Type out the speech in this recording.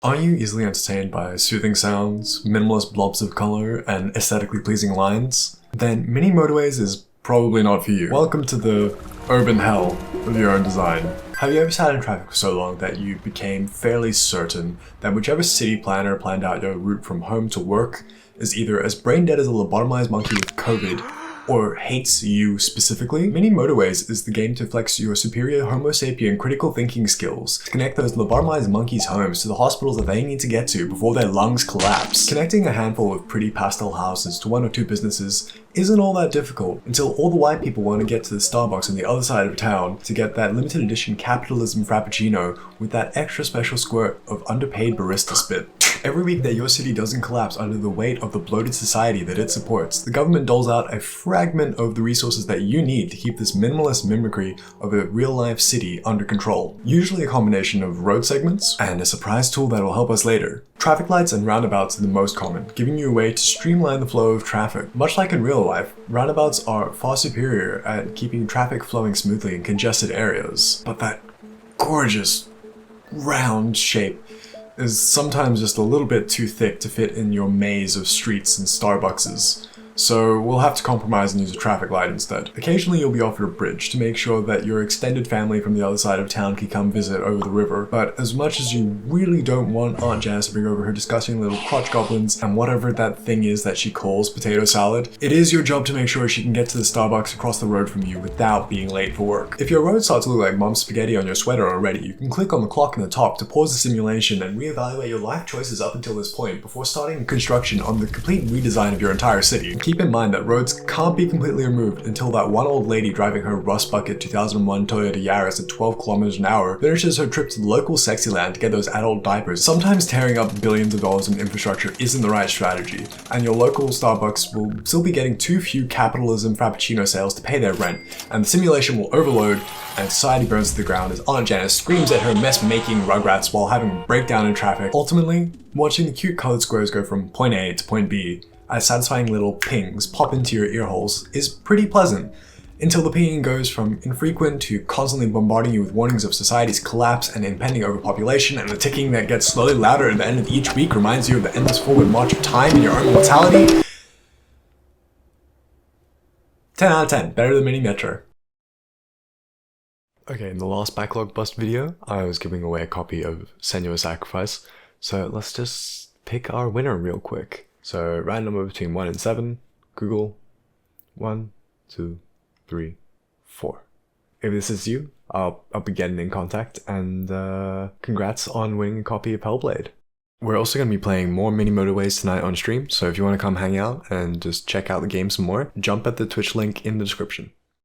Are you easily entertained by soothing sounds, minimalist blobs of color, and aesthetically pleasing lines? Then Mini Motorways is probably not for you. Welcome to the urban hell of your own design. Have you ever sat in traffic for so long that you became fairly certain that whichever city planner planned out your route from home to work is either as brain dead as a lobotomized monkey with COVID, or hates you specifically? Mini Motorways is the game to flex your superior Homo sapien critical thinking skills to connect those lobotomized monkeys' homes to the hospitals that they need to get to before their lungs collapse. Connecting a handful of pretty pastel houses to one or two businesses isn't all that difficult until all the white people want to get to the Starbucks on the other side of town to get that limited edition capitalism frappuccino with that extra special squirt of underpaid barista spit. Every week that your city doesn't collapse under the weight of the bloated society that it supports, the government doles out a fragment of the resources that you need to keep this minimalist mimicry of a real-life city under control. Usually a combination of road segments and a surprise tool that will help us later. Traffic lights and roundabouts are the most common, giving you a way to streamline the flow of traffic. Much like in real life, roundabouts are far superior at keeping traffic flowing smoothly in congested areas. But that gorgeous round shape is sometimes just a little bit too thick to fit in your maze of streets and Starbuckses. So we'll have to compromise and use a traffic light instead. Occasionally you'll be offered a bridge to make sure that your extended family from the other side of town can come visit over the river. But as much as you really don't want Aunt Janice to bring over her disgusting little crotch goblins and whatever that thing is that she calls potato salad, it is your job to make sure she can get to the Starbucks across the road from you without being late for work. If your road starts to look like mom's spaghetti on your sweater already, you can click on the clock in the top to pause the simulation and reevaluate your life choices up until this point before starting construction on the complete redesign of your entire city. Keep in mind that roads can't be completely removed until that one old lady driving her rust bucket 2001 Toyota Yaris at 12 kilometers an hour finishes her trip to the local sexy land to get those adult diapers. Sometimes tearing up billions of dollars in infrastructure isn't the right strategy, and your local Starbucks will still be getting too few capitalism frappuccino sales to pay their rent, and the simulation will overload and society burns to the ground as Aunt Janice screams at her mess-making rugrats while having a breakdown in traffic. Ultimately, watching the cute colored squares go from point A to point B as satisfying little pings pop into your ear holes is pretty pleasant, until the pinging goes from infrequent to constantly bombarding you with warnings of society's collapse and impending overpopulation, and the ticking that gets slowly louder at the end of each week reminds you of the endless forward march of time and your own mortality. 10 out of 10, better than Mini Metro. Okay, in the last backlog bust video, I was giving away a copy of Senua's Sacrifice, so let's just pick our winner real quick. So, random number between 1 and 7, Google, 1, 2, 3, 4. If this is you, I'll be getting in contact, and congrats on winning a copy of Hellblade. We're also going to be playing more Mini Motorways tonight on stream, so if you want to come hang out and just check out the game some more, jump at the Twitch link in the description.